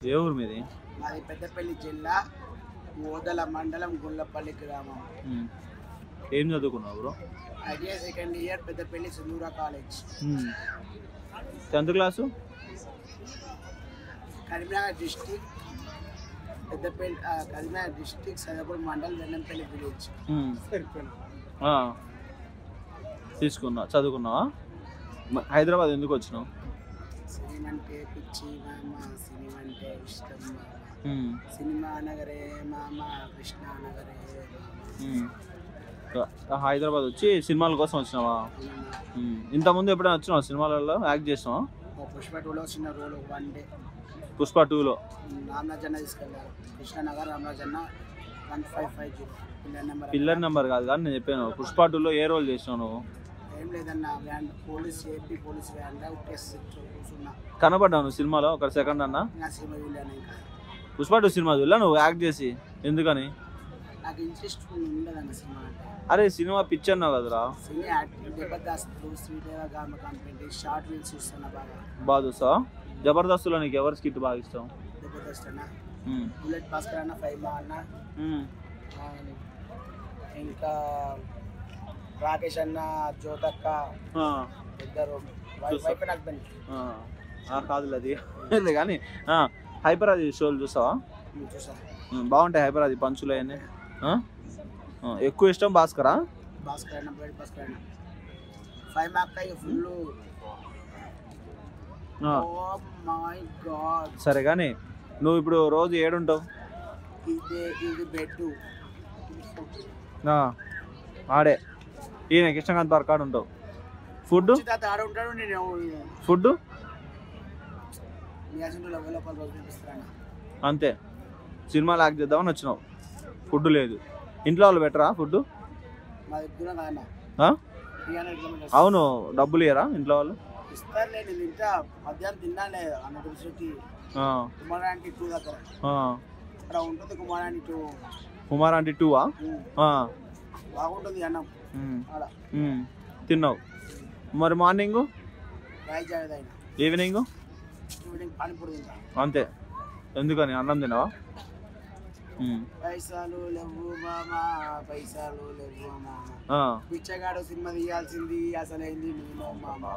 ఏ ఊరు మీది? మాది పెద్దపల్లి జిల్లా ఓదల మండలం గుల్లపల్లి గ్రామం. ఏం చదువుకున్నావు bro? Idea second year Peddapalli Sindhura college. 10th class? Karimnagar district Peddapalli Karimnagar district Sadapur mandal Vellampalli village. తీసుకున్నా చదువుకున్నావా? హైదరాబాద్ ఎందుకు వచ్చినావు? సినిమా అంటే పిచ్చి మామ, సినిమా అంటే ఇష్టం మామ, సినిమా నగరే మామ, కృష్ణానగరే. హైదరాబాద్ వచ్చి సినిమాల కోసం వచ్చినావా? ఇంతకుముందు ఎప్పుడైనా వచ్చినావా? సినిమాలలో యాక్ట్ చేసినావా? పుష్ప 2లో చిన్న రోల్ 1 డే. పుష్ప 2లో రామరాజన్న తీసుకెళ్ళారు. కృష్ణానగర్ రామరాజన్న 1550 పిల్లర్ నెంబర్ కాదు కానీ నేను చెప్పాను. పుష్ప 2లో ఏ రోల్ చేసినావు నువ్వు? ఏం లేదన్న, వ్యాన్ పోలీస్ ఏపీ పోలీస్ వ్యాన్గా కూర్చున్నా. కనపడ్డావు నువ్వు సినిమాలో ఒక సెకండ్ అన్న? నా సినిమా వెళ్ళాను. ఇంకా పుష్ప 2 సినిమా చూడలే నువ్వు యాక్ట్ చేసి? ఎందుకని? నాకు ఇంట్రెస్ట్ ఉండదన్న సినిమా అంటే. అరే సినిమా పిక్చర్ అన్నావు కదరా? సినిమా యాక్టింగ్ జబర్దస్త్, శ్రీదేవ గామ కంపెనీ షార్ట్ రీల్స్ చూస్తున్నా బాగా చూస్తావా? జబర్దస్త్లో నీకు ఎవరి స్కిట్ బాగా ఇష్టం? జబర్దస్త్ అన్న, బుల్లెట్ భాస్కర్ అన్న, ఫైమా అన్న, ఇంకా రాకేష్ అన్న, జ్యోతక్క, ఇద్దరు వైఫ్ అండ్ హస్బెండ్. కాదులే అది కానీ హైపర్ అది షోలు చూస్తావా? చూసాను, బాగుంటాయి హైపర్ అది పంచులు అవన్నీ. ఎక్కువ ఇష్టం భాస్కరా? భాస్కర్ అన్న, బుల్లెట్ భాస్కర్ అన్న, ఫైమా అక్క ఫుల్. సరే కానీ నువ్వు ఇప్పుడు రోజు ఏడుంటావు? ఇది బెడ్ ఆడే ఈయన కృష్ణకాంత్ పార్క్ ఆడ ఉంటావు. ఫుడ్ ఫుడ్ అంతే. సినిమాలు యాక్ట్ చేద్దామని వచ్చినావు, ఫుడ్ లేదు. ఇంట్లో వాళ్ళు బెటరా ఫుడ్? అవును, డబ్బులు ఇయ్యరా ఇంట్లో వాళ్ళు? మధ్యాహ్నం తిన్నాలే కుమార్ ఆంటీ 2 బాగుంటుంది అన్నం. తిన్నావు మరి? మార్నింగ్ ఈవినింగ్ అంతే. ఎందుకని అన్నం తిన్నావా? పైసలు లేవు మామా, పైసలు లేవు మామా, పిచ్చగాడు సినిమా తీయాల్సింది అసలైంది మామా.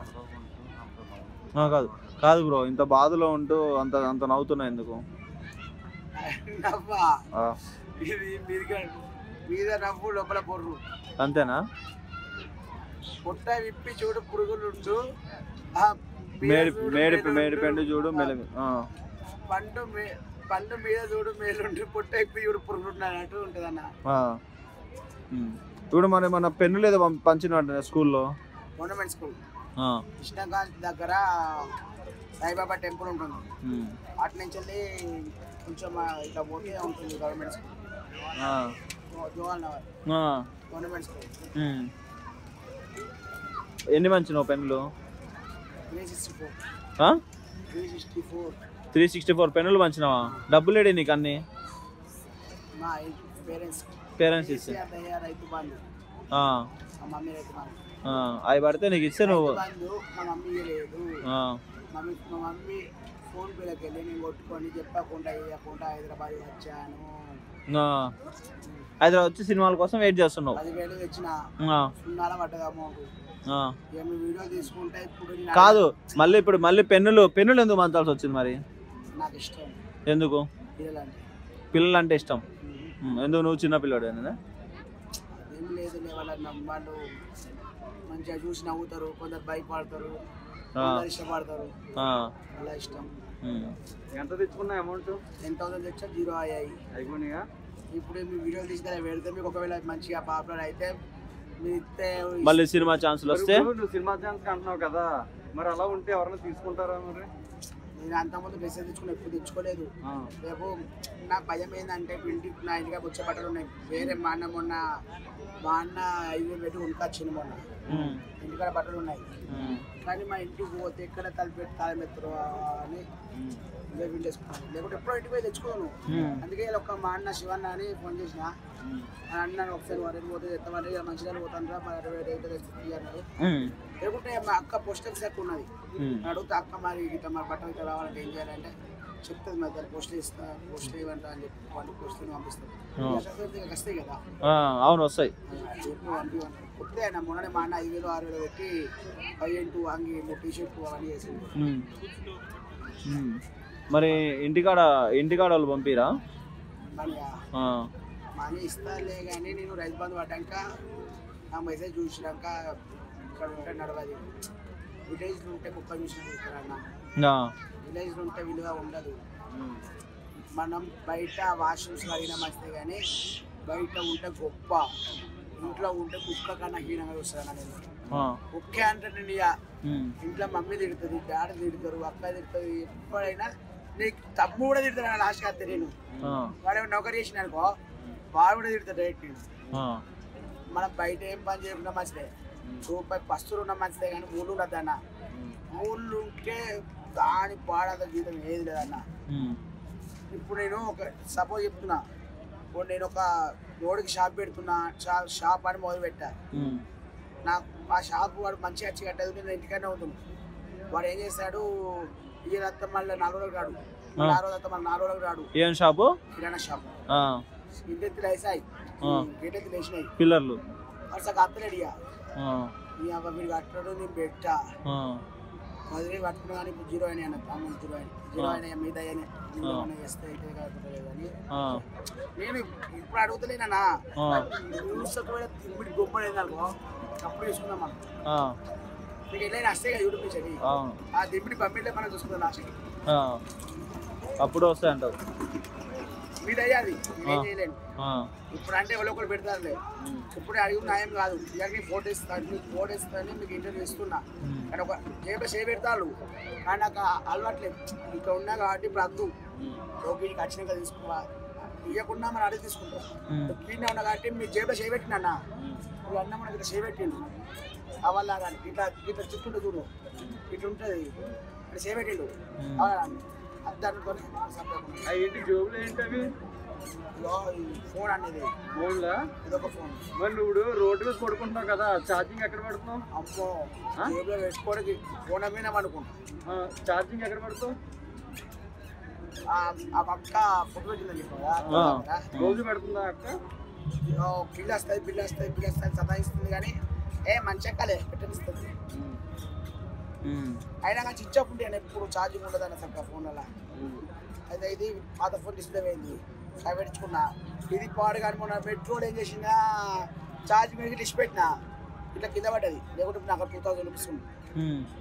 కాదు కాదు బ్రో, ఇంత బాధలో ఉంటూ అంత అంత నవ్వుతున్నా ఎందుకు? మీద నవ్వు లోపల పొర్రు అంతేనా? పొట్ట విప్పి చూడు పురుగులుండు, మేడి పెండు చూడు మెలమి, పండు మీద చూడు మేలుండు, పొట్ట విప్పి చూడు పురుగులుండు అన్నట్టు ఉంటుంది అన్న. ఇప్పుడు మరి మన పెన్ను లేదా పంచినట్టు స్కూల్లో? గవర్నమెంట్ స్కూల్ కృష్ణకాంత్ దగ్గర సాయిబాబా టెంపుల్ ఉంటుంది, అటు నుంచి వెళ్ళి కొంచెం ఇట్లా పోతే ఉంటుంది government school. Jawahar Nagar government school. ఎన్ని పంచినావు పెన్నులు? 364 పెన్నులు పంచినావా? డబ్బులు ఏడి నీకు? అన్ని మా పేరెంట్స్ ఇస్తే రైతు బంధు, మమ్మీ రైతు బంధు అవి పడితే నీకు ఇస్తే నువ్వు? మా మమ్మీ లేదు, మా మమ్మీ ఫోన్ పేలోకి వెళ్ళి నేను కొట్టుకొని చెప్పకుండా ఇవ్వకుండా హైదరాబాద్ వచ్చాను. హైదరాబాద్ వచ్చి సినిమాల కోసం వెయిట్ చేస్తున్నావు? 10,000 తెచ్చిన పట్టదు అమౌంట్. వీడియో తీసుకుంటే ఇప్పుడు కాదు, మళ్ళీ పెన్నులు ఎందుకు మంచాల్సి వచ్చింది మరి? నాకు ఇష్టం. ఎందుకు? పిల్లలంటే ఇష్టం. ఎందుకు? నువ్వు చిన్న పిల్లడు ఏం లేదు, వాళ్ళ వాళ్ళు మంచిగా చూసి నవ్వుతారు, కొందరు భయపడతారు, ఇష్టపడతారు, అలా ఇష్టం. ఎంత తెచ్చుకున్నా అమౌంట్? 10,000 తెచ్చా, 0 అయ్యాయి. ఇప్పుడు మీ వీడియో తీసుకెళ్ళి పెడితే మీకు ఒకవేళ మంచిగా పాపులర్ అయితే మళ్ళీ సినిమా ఛాన్సులు వస్తే? నువ్వు సినిమా ఛాన్స్ అంటున్నావు కదా, మరి అలా ఉంటే ఎవరైనా తీసుకుంటారా? మరి నేను అంతకుముందు డ్రెస్సెస్ తెచ్చుకుని ఎప్పుడు తెచ్చుకోలేదు. రేపు నాకు భయం ఏంటంటే నా ఇంటికి వచ్చే బట్టలు ఉన్నాయి. వేరే మా అన్న 5,000 పెట్టి ఉనకొచ్చింది మొన్న, ఇంటికాడ బట్టలు ఉన్నాయి. కానీ మా ఇంటికి పోతే ఎక్కడ తలపెట్టి తాళమెత్తరు అని వేసుకున్నాను, లేకుంటే ఎప్పుడో ఇంటికి పోయి తెచ్చుకోను. అందుకే ఒక మా అన్న శివన్న అని ఫోన్ చేసిన, అన్నాను ఒకసారి వరకు పోతే ఎత్తమని మంచిగా పోతాను రా, మరి 20 తెచ్చుకుంది అన్నారు. లేకుంటే మా అక్క పోస్ట్ ఆఫీస్ ఎక్కువ ఉన్నది, అడిగితే అక్క మరి ఇట్లా మరి బట్టలు ఇట్లా రావాలంటే ఏం చేయాలంటే చెప్తుంది మరి దాన్ని పోస్టులు ఇస్తా పోస్టులు ఇవ్వంటా అని చెప్పి వాళ్ళు పోస్టులు పంపిస్తారు వస్తాయి కదా అవును వస్తాయి. చెప్పి పంపివ్వంటారు. కొత్త అయినా మొన్ననే మా అన్న 5,000 6,000 పెట్టి 5 అంగి 3 టీషర్ట్లు అవన్నీ వేసింది. మరి ఇంటికాడ వాళ్ళు పంపిరా? మనీ ఇస్తాలే కానీ నేను రైతు బంధు పడ్డాక నా మెసేజ్ చూసినాక ఇక్కడ ఉంటే నడవది. విలేజ్లో ఉంటే కుక్క చూసినట్టు ఇక్కడ అన్న విలేజ్లో ఉంటే విలువ ఉండదు. మనం బయట వాష్రూమ్స్ అడిగినా మంచిదే కానీ బయట ఉంటే గొప్ప, ఇంట్లో ఉంటే కుక్క కన్నా హీనంగా చూస్తాను నేను. కుక్కే అంటే నేను ఇంట్లో మమ్మీ తిడుతుంది, డాడీ తిడతారు, అక్క తిడుతుంది. ఎప్పుడైనా నీకు తమ్ము కూడా తిడతాను లాస్ట్ కాస్తే నేను వాడు నౌకరీ చేసిన అనుకో వాడు కూడా తిడతాడు డైరెక్ట్. మనం బయట ఏం పని చేయకుండా మంచిదే, రూపాయి పస్తులు ఉన్న మంచిదే కానీ ఊళ్ళు ఉండద్దన్న. ఊళ్ళు ఉంటే దాని పాడంత జీవితం ఏది లేదన్న. ఇప్పుడు నేను ఒక సపోజ్ చెప్తున్నా, ఇప్పుడు నేను ఒక రోడ్డుకి షాప్ పెడుతున్నా, షాప్ అని మొదలు పెట్టా. నాకు ఆ షాప్ వాడు మంచిగా వచ్చి కట్టేది నేను ఇంటికైనా ఉంటుంది. వాడు ఏం చేస్తాడు, ఈ రక్తం మళ్ళీ 4 రోజులకు రాడు, 6 రోజులతో మళ్ళీ 4 రోజులకు రాడు. ఏం షాపు? కిరాణా షాప్. ఇంటి వేసాయి గేటెత్తులు వేసినాయి పిల్లర్లు అసలు అత్తలేడు. ఇక మీరు కట్టడు నేను పెట్టా 10,000 కట్టుకున్నా కానీ ఇప్పుడు 0 అయినాయి అన్న. అమౌంట్ 0 అయినాయి మీద వేస్తే అయితే కట్టలేదు కానీ నేను ఇప్పుడు అడుగుతలేనన్నా. ఇప్పుడు గొప్పలేదు అనుకో అప్పుడు చూసుకుందాం మనం. మీకు ఎట్లయినా వస్తాయి కదా యూట్యూబ్ నుంచి ఆ దింపిడి పంపిట్లే మనం చూసుకుందాం లాస్ట్కి. అప్పుడు వస్తాయి అంటావు మీరు అయ్యాది నేనేం చేయలేను. ఇప్పుడు అంటే ఎవరో ఒకరు పెడతారులే. ఇప్పుడు అడిగి న్యాయం కాదు. ఇక ఫోటో ఇస్తాను, మీకు ఫోటో ఇస్తాను, మీకు ఇంటర్వ్యూ ఇస్తున్నా కానీ ఒక జేబులో సేవ్ పెడతారు. కానీ నాకు అలవాట్లేదు. ఇంకా ఉన్నా కాబట్టి ఇప్పుడు అద్దు ఓకేకి వచ్చినాక తీసుకోవా ఇవ్వకుండా మనం అడిగి తీసుకుంటాం. క్లీన్ ఉన్నా కాబట్టి మీరు జేబులో సేవ్ పెట్టినా ఇప్పుడు అన్న మనకి ఇట్లా సేవ్ పెట్టిండు అవల్లా కానీ ఇట్లా ఇట్లా చుట్టూ చూడు ఇట్లా ఉంటుంది ఇట్లా సేవ్ పెట్టిండు అద్దనుకో. ఫోన్ అనేది ఫోన్లా ఇదొక ఫోన్. మరి నువ్వు రోడ్డు మీద పడుకుంటున్నావు కదా, ఛార్జింగ్ ఎక్కడ పెడుతున్నావు? అమ్మో జేబులో పెట్టుకోవడానికి ఫోన్ మీద అనుకుంటా. ఛార్జింగ్ ఎక్కడ పెడతావు? ఆ పక్క ఫోటో పెట్టిందని చెప్పా రోజు పెడుతుందా అక్క? బిల్లు వస్తాయి సతాయిస్తుంది కానీ ఏ మంచి ఎక్కలే పెట్టనిస్తుంది. అయినా కానీ స్విచ్ ఆఫ్ ఉంటాయి ఎప్పుడు ఛార్జింగ్ ఉండదు అన్న చక్క ఫోన్లలో. అయితే ఇది పాత ఫోన్ డిస్ప్లే అయింది అవి పెట్టించుకున్నా. ఇది పాడు కానీ మొన్న పెట్రోల్ ఏం చేసిందా ఛార్జింగ్ మీద డిస్ప్లే పెట్టినా ఇట్లా కింద పడ్డది. లేకుంటే నాకు 2000 రూపీస్ ఉంది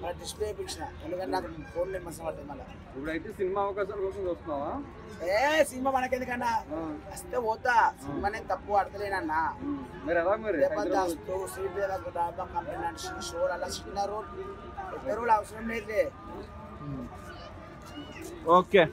మళ్ళీ డిస్ప్లే వేయించిన. ఎందుకంటే నాకు ఫోన్ లేదు మంచిగా పడుతుంది. మళ్ళీ ఇప్పుడైతే సినిమా అవకాశాల కోసం చూస్తున్నావా? సినిమా మనకెందుకన్నా వస్తే పోతా. సినిమా నేను తప్పు ఆడతలేనన్నా. జబర్దస్త్ షో అలా చిన్న రోడ్ పెద్ద రోడ్ అవసరం లేదులే. ఓకే.